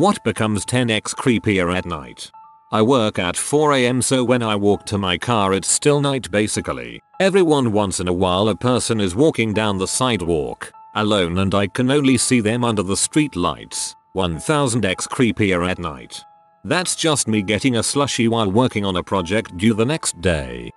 What becomes 10x creepier at night? I work at 4 AM, so when I walk to my car it's still night basically. Once in a while a person is walking down the sidewalk alone and I can only see them under the street lights. 1000x creepier at night. That's just me getting a slushie while working on a project due the next day.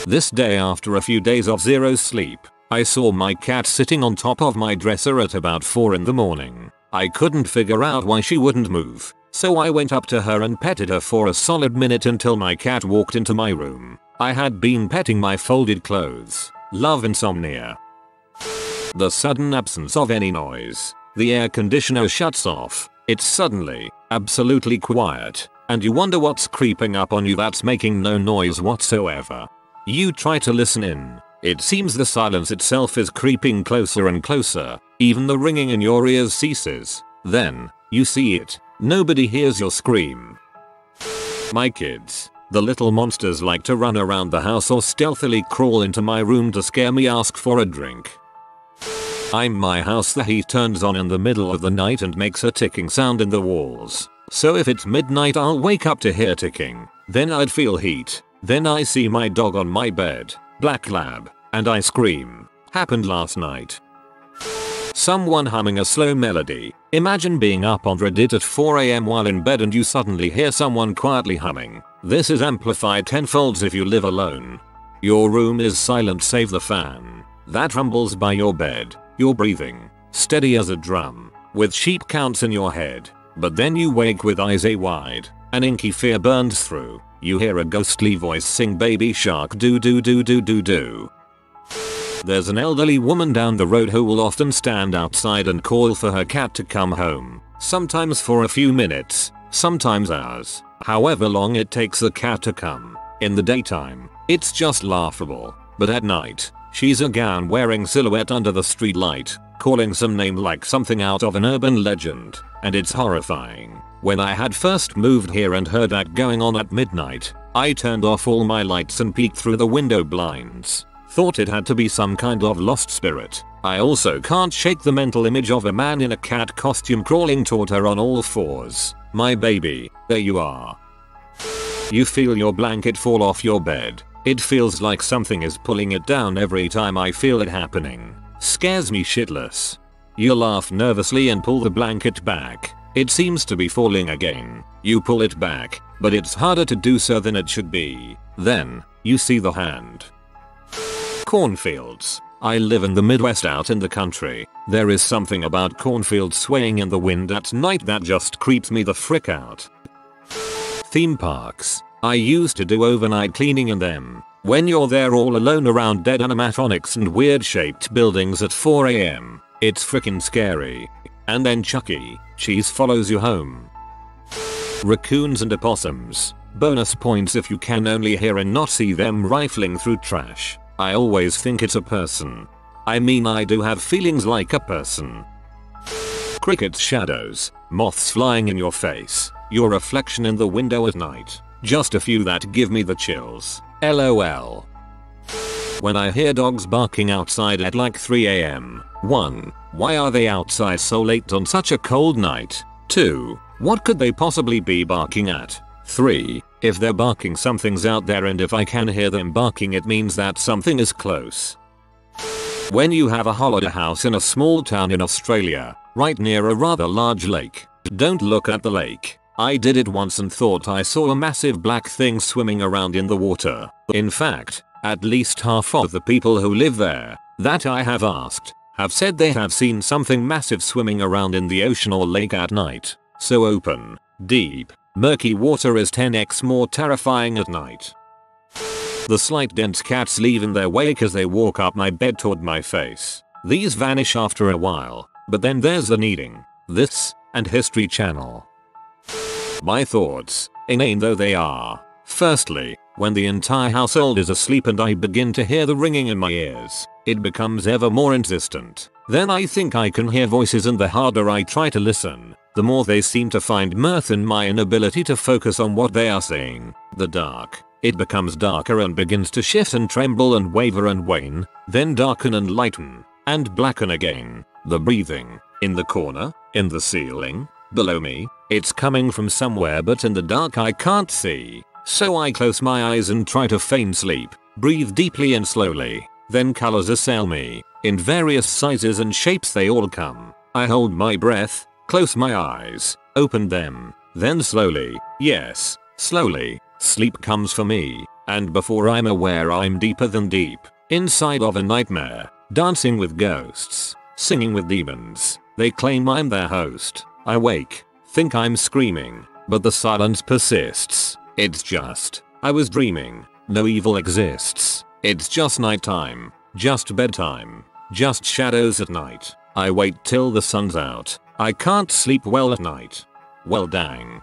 This day, after a few days of zero sleep, I saw my cat sitting on top of my dresser at about 4 in the morning. I couldn't figure out why she wouldn't move, so I went up to her and petted her for a solid minute until my cat walked into my room. I had been petting my folded clothes. Love insomnia. The sudden absence of any noise. The air conditioner shuts off. It's suddenly absolutely quiet, and you wonder what's creeping up on you that's making no noise whatsoever. You try to listen in. It seems the silence itself is creeping closer and closer. Even the ringing in your ears ceases. Then, you see it. Nobody hears your scream. My kids, the little monsters, like to run around the house or stealthily crawl into my room to scare me, ask for a drink. In my house the heat turns on in the middle of the night and makes a ticking sound in the walls. So if it's midnight I'll wake up to hear ticking. Then I'd feel heat. Then I see my dog on my bed, Black Lab, and I scream. Happened last night. Someone humming a slow melody. Imagine being up on Reddit at 4 AM while in bed and you suddenly hear someone quietly humming. This is amplified tenfolds if you live alone. Your room is silent save the fan that rumbles by your bed. You're breathing, steady as a drum, with sheep counts in your head. But then you wake with eyes wide. An inky fear burns through. You hear a ghostly voice sing Baby Shark do do do do do do. There's an elderly woman down the road who will often stand outside and call for her cat to come home. Sometimes for a few minutes, sometimes hours. However long it takes the cat to come. In the daytime, it's just laughable. But at night, she's a gown wearing silhouette under the streetlight, calling some name like something out of an urban legend, and it's horrifying. When I had first moved here and heard that going on at midnight, I turned off all my lights and peeked through the window blinds. Thought it had to be some kind of lost spirit. I also can't shake the mental image of a man in a cat costume crawling toward her on all fours. My baby, there you are. You feel your blanket fall off your bed. It feels like something is pulling it down every time I feel it happening. Scares me shitless. You laugh nervously and pull the blanket back. It seems to be falling again. You pull it back, but it's harder to do so than it should be. Then, you see the hand. Cornfields. I live in the Midwest out in the country. There is something about cornfields swaying in the wind at night that just creeps me the frick out. Theme parks. I used to do overnight cleaning in them. When you're there all alone around dead animatronics and weird shaped buildings at 4 AM, it's frickin' scary. And then Chuck E. Cheese follows you home. Raccoons and opossums. Bonus points if you can only hear and not see them rifling through trash. I always think it's a person. I mean, I do have feelings like a person. Crickets, shadows, moths flying in your face, your reflection in the window at night. Just a few that give me the chills. LOL. When I hear dogs barking outside at like 3 AM. 1. Why are they outside so late on such a cold night? 2. What could they possibly be barking at? 3. If they're barking, something's out there, and if I can hear them barking it means that something is close. When you have a holiday house in a small town in Australia, right near a rather large lake, don't look at the lake. I did it once and thought I saw a massive black thing swimming around in the water. In fact, at least half of the people who live there, that I have asked, have said they have seen something massive swimming around in the ocean or lake at night. So open, deep, murky water is 10x more terrifying at night. The slight dense cats leave in their wake as they walk up my bed toward my face. These vanish after a while, but then there's the kneading, this, and History Channel. My thoughts, inane though they are. Firstly, when the entire household is asleep and I begin to hear the ringing in my ears, it becomes ever more insistent. Then I think I can hear voices, and the harder I try to listen, the more they seem to find mirth in my inability to focus on what they are saying. The dark. It becomes darker and begins to shift and tremble and waver and wane, then darken and lighten, and blacken again. The breathing. In the corner, in the ceiling. below me. It's coming from somewhere but in the dark I can't see. So I close my eyes and try to feign sleep, breathe deeply and slowly. Then colors assail me. In various sizes and shapes they all come. I hold my breath, close my eyes, open them. Then slowly, yes, slowly, sleep comes for me. And before I'm aware I'm deeper than deep. Inside of a nightmare. Dancing with ghosts. Singing with demons. They claim I'm their host. I wake. Think I'm screaming. But the silence persists. It's just. I was dreaming. No evil exists. It's just nighttime. Just bedtime. Just shadows at night. I wait till the sun's out. I can't sleep well at night. Well dang.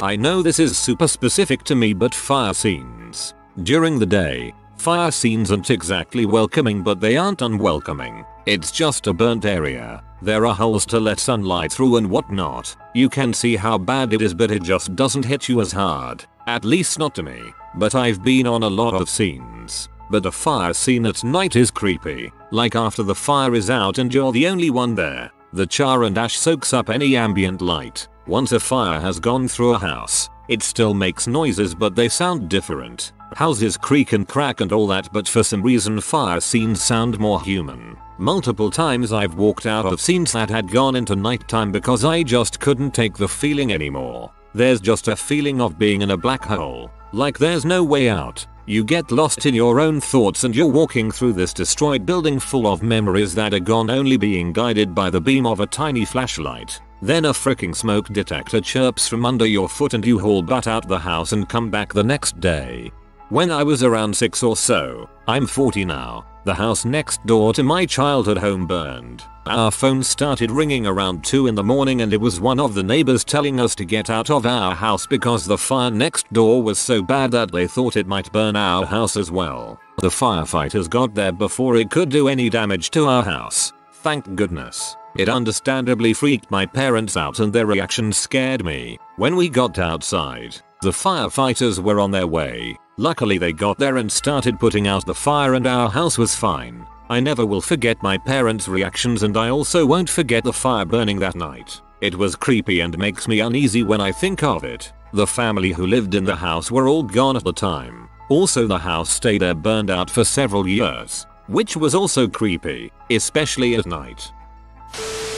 I know this is super specific to me but fire scenes. During the day, fire scenes aren't exactly welcoming but they aren't unwelcoming. It's just a burnt area. There are holes to let sunlight through and whatnot. You can see how bad it is but it just doesn't hit you as hard. At least not to me. But I've been on a lot of scenes. But a fire scene at night is creepy. Like after the fire is out and you're the only one there. The char and ash soaks up any ambient light. Once a fire has gone through a house, it still makes noises but they sound different. Houses creak and crack and all that but for some reason fire scenes sound more human. Multiple times I've walked out of scenes that had gone into nighttime because I just couldn't take the feeling anymore. There's just a feeling of being in a black hole. Like there's no way out. You get lost in your own thoughts and you're walking through this destroyed building full of memories that are gone, only being guided by the beam of a tiny flashlight. Then a freaking smoke detector chirps from under your foot and you haul butt out the house and come back the next day. When I was around 6 or so, I'm 40 now, the house next door to my childhood home burned. Our phone started ringing around 2 in the morning and it was one of the neighbors telling us to get out of our house because the fire next door was so bad that they thought it might burn our house as well. The firefighters got there before it could do any damage to our house. Thank goodness. It understandably freaked my parents out and their reaction scared me. When we got outside, the firefighters were on their way. Luckily they got there and started putting out the fire and our house was fine. I never will forget my parents' reactions and I also won't forget the fire burning that night. It was creepy and makes me uneasy when I think of it. The family who lived in the house were all gone at the time. Also the house stayed there burned out for several years, which was also creepy, especially at night.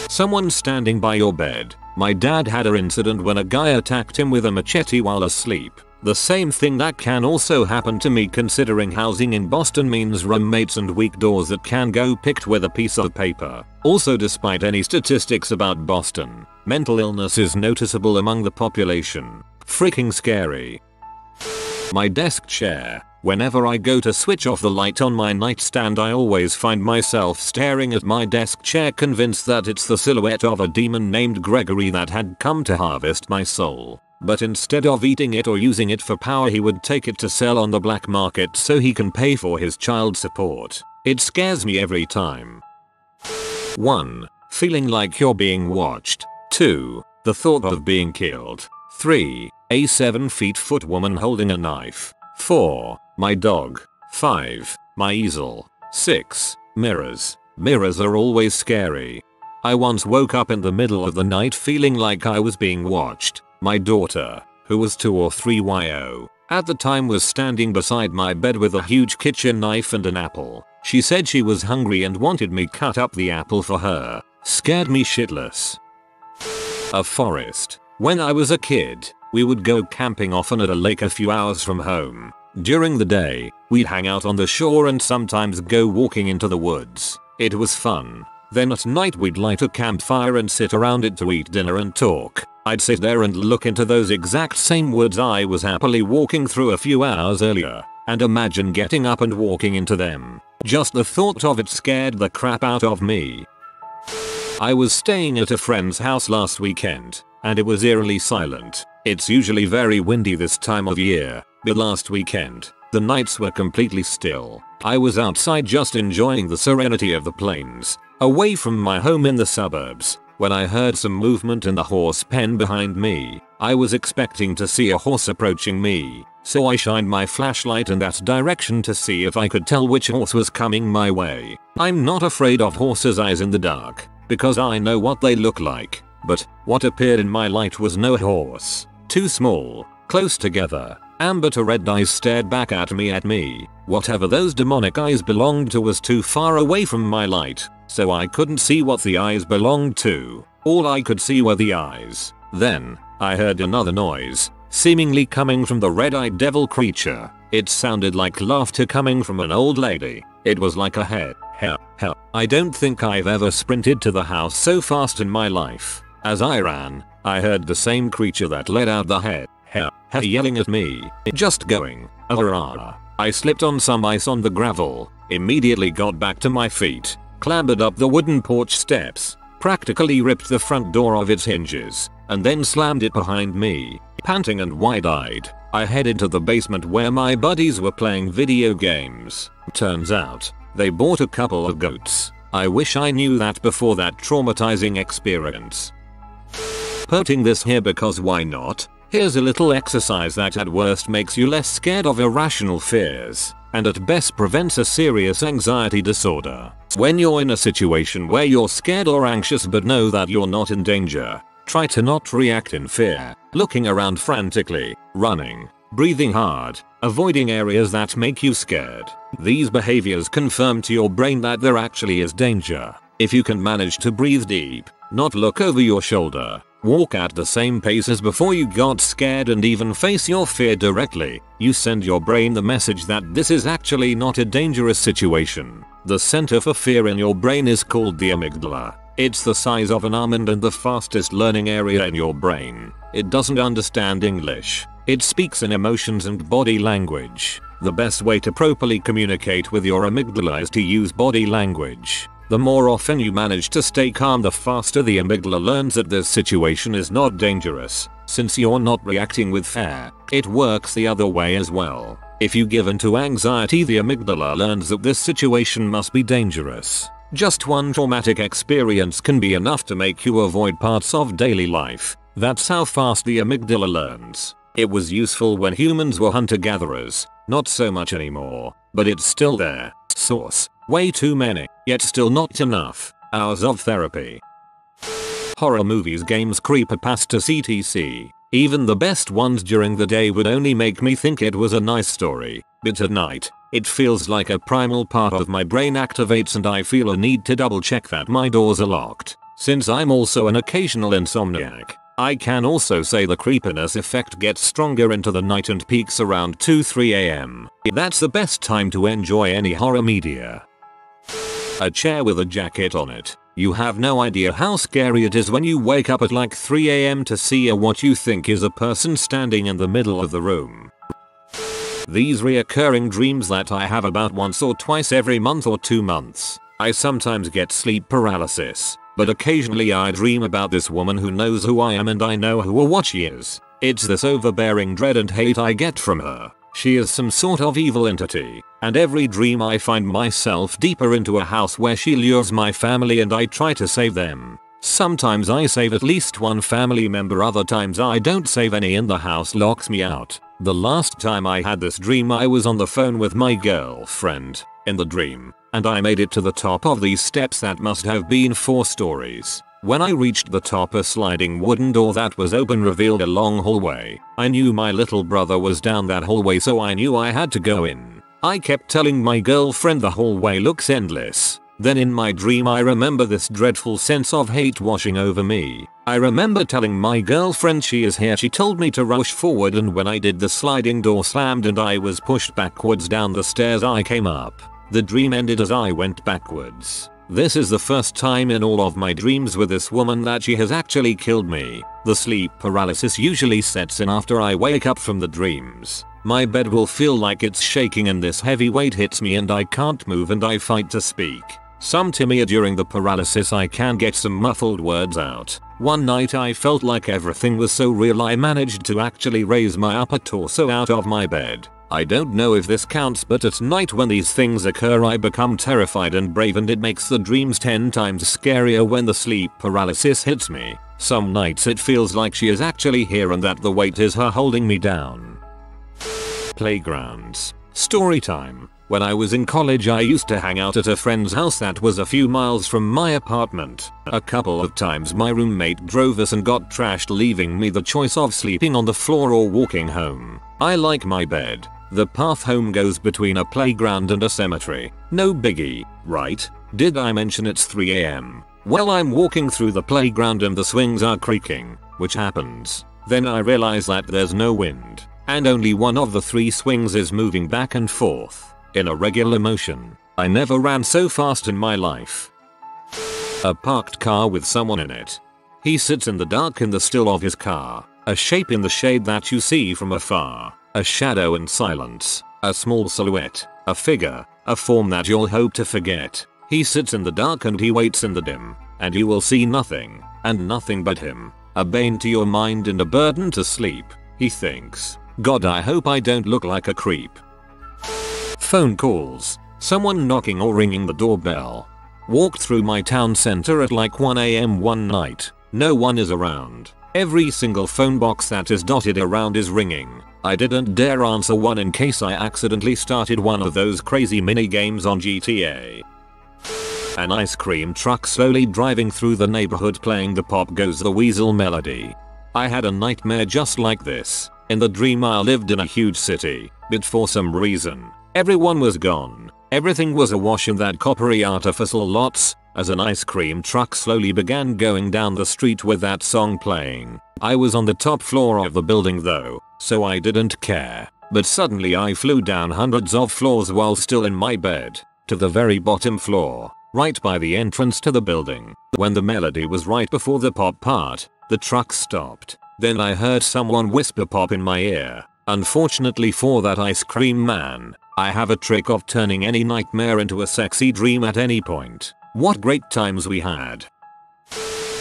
Someone standing by your bed. My dad had an incident when a guy attacked him with a machete while asleep. The same thing that can also happen to me considering housing in Boston means roommates and weak doors that can go picked with a piece of paper. Also, despite any statistics about Boston, mental illness is noticeable among the population. Freaking scary. My desk chair. Whenever I go to switch off the light on my nightstand I always find myself staring at my desk chair convinced that it's the silhouette of a demon named Gregory that had come to harvest my soul. But instead of eating it or using it for power he would take it to sell on the black market so he can pay for his child support. It scares me every time. 1. Feeling like you're being watched. 2. The thought of being killed. 3. A 7-foot woman holding a knife. 4. My dog. 5. My easel. 6. Mirrors. Mirrors are always scary. I once woke up in the middle of the night feeling like I was being watched. My daughter, who was 2 or 3 YO, at the time was standing beside my bed with a huge kitchen knife and an apple. She said she was hungry and wanted me cut up the apple for her. Scared me shitless. A forest. When I was a kid, we would go camping often at a lake a few hours from home. During the day, we'd hang out on the shore and sometimes go walking into the woods. It was fun. Then at night we'd light a campfire and sit around it to eat dinner and talk. I'd sit there and look into those exact same woods I was happily walking through a few hours earlier, and imagine getting up and walking into them. Just the thought of it scared the crap out of me. I was staying at a friend's house last weekend, and it was eerily silent. It's usually very windy this time of year, but last weekend, the nights were completely still. I was outside just enjoying the serenity of the plains, away from my home in the suburbs, when I heard some movement in the horse pen behind me. I was expecting to see a horse approaching me, so I shined my flashlight in that direction to see if I could tell which horse was coming my way. I'm not afraid of horses' eyes in the dark, because I know what they look like, But what appeared in my light was no horse. Too small, close together, amber to red eyes stared back at me. Whatever those demonic eyes belonged to was too far away from my light, so I couldn't see what the eyes belonged to. All I could see were the eyes. Then, I heard another noise, seemingly coming from the red-eyed devil creature. It sounded like laughter coming from an old lady. It was like a hell. I don't think I've ever sprinted to the house so fast in my life. As I ran, I heard the same creature that let out the hell yelling at me, just going, "Arrgh." I slipped on some ice on the gravel, immediately got back to my feet, clambered up the wooden porch steps, practically ripped the front door of its hinges, and then slammed it behind me. Panting and wide-eyed, I headed to the basement where my buddies were playing video games. Turns out, they bought a couple of goats. I wish I knew that before that traumatizing experience. Putting this here because why not? Here's a little exercise that at worst makes you less scared of irrational fears, and at best prevents a serious anxiety disorder. When you're in a situation where you're scared or anxious but know that you're not in danger, try to not react in fear, looking around frantically, running, breathing hard, avoiding areas that make you scared. These behaviors confirm to your brain that there actually is danger. If you can manage to breathe deep, not look over your shoulder, walk at the same pace as before you got scared and even face your fear directly, you send your brain the message that this is actually not a dangerous situation. The center for fear in your brain is called the amygdala. It's the size of an almond and the fastest learning area in your brain. It doesn't understand English. It speaks in emotions and body language. The best way to properly communicate with your amygdala is to use body language. The more often you manage to stay calm, the faster the amygdala learns that this situation is not dangerous. Since you're not reacting with fear, it works the other way as well. If you give in to anxiety, the amygdala learns that this situation must be dangerous. Just one traumatic experience can be enough to make you avoid parts of daily life. That's how fast the amygdala learns. It was useful when humans were hunter-gatherers, not so much anymore, but it's still there. Source: way too many, yet still not enough hours of therapy. Horror movies, games, creepypastas, etc. Even the best ones during the day would only make me think it was a nice story, but at night, it feels like a primal part of my brain activates and I feel a need to double check that my doors are locked. Since I'm also an occasional insomniac, I can also say the creepiness effect gets stronger into the night and peaks around 2-3 am. That's the best time to enjoy any horror media. A chair with a jacket on it. You have no idea how scary it is when you wake up at like 3 am to see what you think is a person standing in the middle of the room. These reoccurring dreams that I have about once or twice every month or 2 months. I sometimes get sleep paralysis, but occasionally I dream about this woman who knows who I am and I know who or what she is. It's this overbearing dread and hate I get from her. She is some sort of evil entity, and every dream I find myself deeper into a house where she lures my family and I try to save them. Sometimes I save at least one family member, other times I don't save any and the house locks me out. The last time I had this dream I was on the phone with my girlfriend, in the dream, and I made it to the top of these steps that must have been 4 stories. When I reached the top, a sliding wooden door that was open revealed a long hallway. I knew my little brother was down that hallway, so I knew I had to go in. I kept telling my girlfriend the hallway looks endless. Then in my dream I remember this dreadful sense of hate washing over me. I remember telling my girlfriend she is here. She told me to rush forward, and when I did, the sliding door slammed and I was pushed backwards down the stairs I came up. The dream ended as I went backwards. This is the first time in all of my dreams with this woman that she has actually killed me. The sleep paralysis usually sets in after I wake up from the dreams. My bed will feel like it's shaking and this heavy weight hits me and I can't move and I fight to speak. Sometimes during the paralysis I can get some muffled words out. One night I felt like everything was so real I managed to actually raise my upper torso out of my bed. I don't know if this counts, but at night when these things occur I become terrified and brave, and it makes the dreams 10 times scarier when the sleep paralysis hits me. Some nights it feels like she is actually here and that the weight is her holding me down. Playgrounds. Story time. When I was in college I used to hang out at a friend's house that was a few miles from my apartment. A couple of times my roommate drove us and got trashed, leaving me the choice of sleeping on the floor or walking home. I like my bed. The path home goes between a playground and a cemetery. No biggie, right? Did I mention it's 3 AM? Well, I'm walking through the playground and the swings are creaking, which happens. Then I realize that there's no wind, and only one of the 3 swings is moving back and forth in a regular motion. I never ran so fast in my life. A parked car with someone in it. He sits in the dark in the still of his car, a shape in the shade that you see from afar, a shadow in silence, a small silhouette, a figure, a form that you'll hope to forget. He sits in the dark and he waits in the dim, and you will see nothing, and nothing but him, a bane to your mind and a burden to sleep. He thinks, God, I hope I don't look like a creep. Phone calls. Someone knocking or ringing the doorbell. Walked through my town center at like 1 AM one night. No one is around. Every single phone box that is dotted around is ringing. I didn't dare answer one in case I accidentally started one of those crazy mini games on GTA. An ice cream truck slowly driving through the neighborhood playing the Pop Goes the Weasel melody. I had a nightmare just like this. In the dream I lived in a huge city, but for some reason, everyone was gone. Everything was awash in that coppery artificial lots, as an ice cream truck slowly began going down the street with that song playing. I was on the top floor of the building though, so I didn't care. But suddenly I flew down hundreds of floors while still in my bed, to the very bottom floor, right by the entrance to the building. When the melody was right before the pop part, the truck stopped. Then I heard someone whisper pop in my ear. Unfortunately for that ice cream man, I have a trick of turning any nightmare into a sexy dream at any point. What great times we had.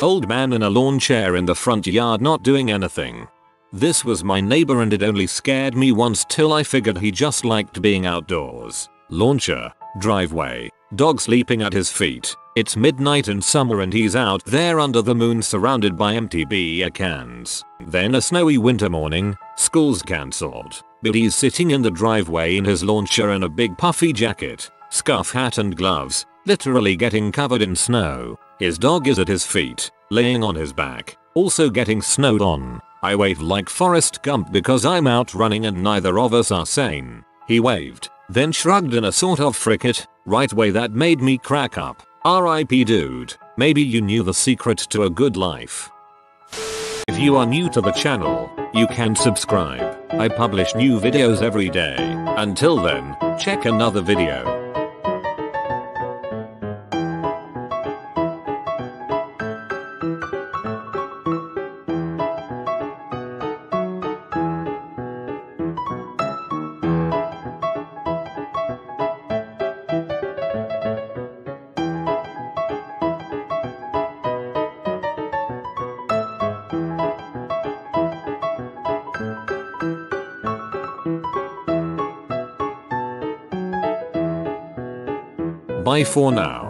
Old man in a lawn chair in the front yard not doing anything. This was my neighbor and it only scared me once till I figured he just liked being outdoors. Lawn chair, driveway, dog sleeping at his feet. It's midnight in summer and he's out there under the moon surrounded by empty beer cans. Then a snowy winter morning, school's cancelled, but he's sitting in the driveway in his lawn chair in a big puffy jacket, scarf hat and gloves, literally getting covered in snow. His dog is at his feet, laying on his back, also getting snowed on. I waved like Forrest Gump because I'm out running and neither of us are sane. He waved, then shrugged in a sort of frick it, right way that made me crack up. R.I.P. dude, maybe you knew the secret to a good life. If you are new to the channel, you can subscribe. I publish new videos every day. Until then, check another video. Bye for now.